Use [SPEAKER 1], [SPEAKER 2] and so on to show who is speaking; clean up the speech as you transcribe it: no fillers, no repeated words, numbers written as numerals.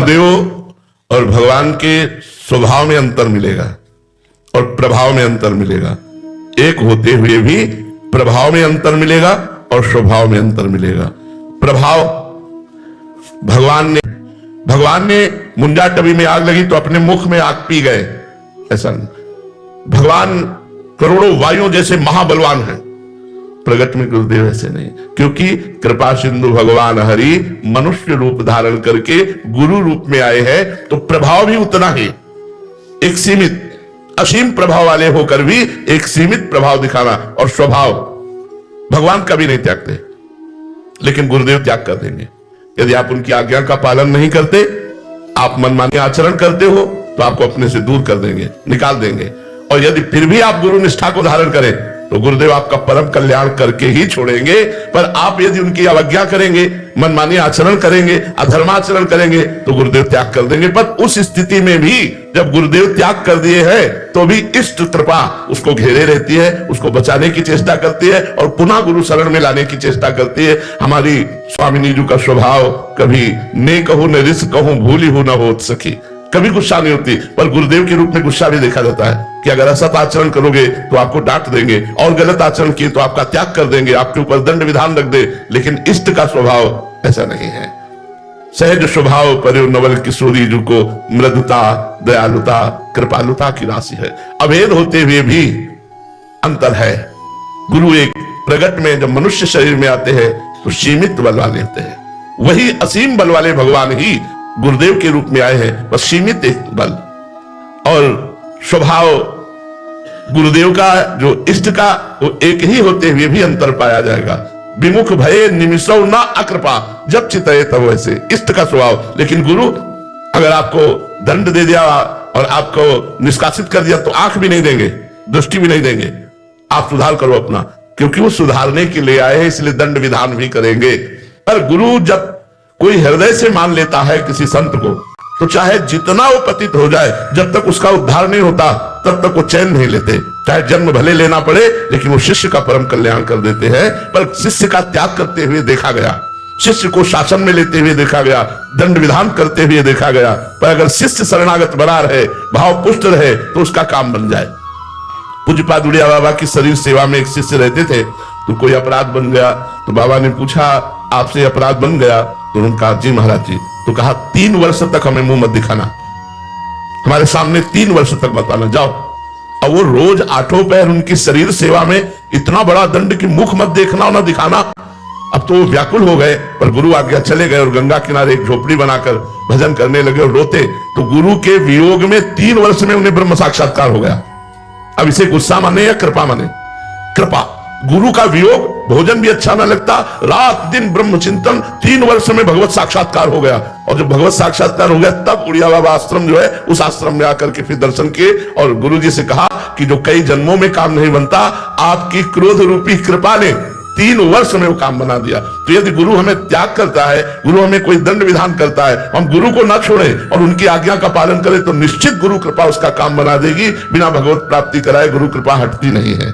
[SPEAKER 1] गुरुदेव और भगवान के स्वभाव में अंतर मिलेगा और प्रभाव में अंतर मिलेगा। एक होते हुए भी प्रभाव में अंतर मिलेगा और स्वभाव में अंतर मिलेगा। प्रभाव, भगवान ने मुंजा टबी में आग लगी तो अपने मुख में आग पी गए, ऐसा नहीं। भगवान करोड़ों वायुओं जैसे महाबलवान हैं, प्रगट में गुरुदेव ऐसे नहीं, क्योंकि कृपा सिंधु भगवान हरि मनुष्य रूप धारण करके गुरु रूप में आए हैं, तो प्रभाव भी उतना ही, एक सीमित असीम प्रभाव वाले होकर भी एक सीमित प्रभाव दिखाना। और स्वभाव भगवान कभी नहीं त्यागते, लेकिन गुरुदेव त्याग कर देंगे। यदि आप उनकी आज्ञा का पालन नहीं करते, आप मनमानी आचरण करते हो, तो आपको अपने से दूर कर देंगे, निकाल देंगे। और यदि फिर भी आप गुरु निष्ठा को धारण करें, तो गुरुदेव आपका परम कल्याण करके ही छोड़ेंगे। पर आप यदि उनकी अवज्ञा करेंगे, मनमानी आचरण करेंगे, अधर्माचरण करेंगे, तो गुरुदेव त्याग कर देंगे। पर उस स्थिति में भी जब गुरुदेव त्याग कर दिए हैं, तो भी इष्ट कृपा उसको घेरे रहती है, उसको बचाने की चेष्टा करती है और पुनः गुरु शरण में लाने की चेष्टा करती है। हमारी स्वामिनी जी का स्वभाव कभी ने कहूं न रिस कहूं भूली हो न हो सकी, कभी गुस्सा नहीं होती। पर गुरुदेव के रूप में गुस्सा भी देखा जाता है कि अगर असत आचरण करोगे तो आपको डांट देंगे, और गलत आचरण किए तो आपका त्याग कर देंगे, आपके ऊपर दंड विधान रख दे। लेकिन इष्ट का स्वभाव ऐसा नहीं है। सहज स्वभाव पर्यो नवल किशोरी जी को मृदुता, दयालुता, कृपालुता की राशि है। अभेद होते हुए भी अंतर है। गुरु एक प्रगट में जब मनुष्य शरीर में आते हैं तो सीमित बल वाले होते हैं, वही असीम बल वाले भगवान ही गुरुदेव के रूप में आए हैं, बस सीमित एक बल। और स्वभाव गुरुदेव का जो इष्ट का, वो एक ही होते हुए भी अंतर पाया जाएगा। विमुख भये निमिषौ न अकृपा, जब चितये तब वैसे इष्ट का स्वभाव। लेकिन गुरु अगर आपको दंड दे दिया और आपको निष्कासित कर दिया, तो आंख भी नहीं देंगे, दृष्टि भी नहीं देंगे। आप सुधार करो अपना, क्योंकि वो सुधारने के लिए आए हैं, इसलिए दंड विधान भी करेंगे। पर गुरु जब कोई हृदय से मान लेता है किसी संत को, तो चाहे जितना वो पतित हो जाए, जब तक उसका उद्धार नहीं होता तब तक वो चैन नहीं लेते। चाहे जन्म भले लेना पड़े, लेकिन वो शिष्य का परम कल्याण कर देते हैं। पर शिष्य का त्याग करते हुए देखा गया, शिष्य को शासन में लेते हुए देखा गया, दंड विधान करते हुए देखा गया। पर अगर शिष्य शरणागत बना रहे, भाव पुष्ट रहे, तो उसका काम बन जाए। पूज्यपाद उड़िया बाबा की शरीर सेवा में एक शिष्य रहते थे, तो कोई अपराध बन गया, तो बाबा ने पूछा आपसे अपराध बन गया? तो उन्होंने कहा जी महाराज जी। तो कहा 3 वर्ष तक हमें मुंह मत दिखाना, हमारे सामने 3 वर्ष तक मत आना, जाओ। और वो रोज 8 पैर उनकी शरीर सेवा में इतना बड़ा दंड की मुख मत देखना और ना दिखाना। अब तो वो व्याकुल हो गए, पर गुरु आज्ञा चले गए और गंगा किनारे एक झोपड़ी बनाकर भजन करने लगे और रोते। तो गुरु के वियोग में 3 वर्ष में उन्हें ब्रह्म साक्षात्कार हो गया। अब इसे गुस्सा माने या कृपा माने? कृपा। गुरु का वियोग, भोजन भी अच्छा ना लगता, रात दिन ब्रह्म चिंतन, 3 वर्ष में भगवत साक्षात्कार हो गया। और जब भगवत साक्षात्कार हो गया, तब उड़िया बाबा आश्रम जो है, उस आश्रम में आकर के फिर दर्शन किए और गुरु जी से कहा कि जो कई जन्मों में काम नहीं बनता, आपकी क्रोध रूपी कृपा ने 3 वर्ष में वो काम बना दिया। तो यदि गुरु हमें त्याग करता है, गुरु हमें कोई दंड विधान करता है, हम गुरु को ना छोड़ें और उनकी आज्ञा का पालन करें, तो निश्चित गुरु कृपा उसका काम बना देगी। बिना भगवत प्राप्ति कराए गुरु कृपा हटती नहीं है।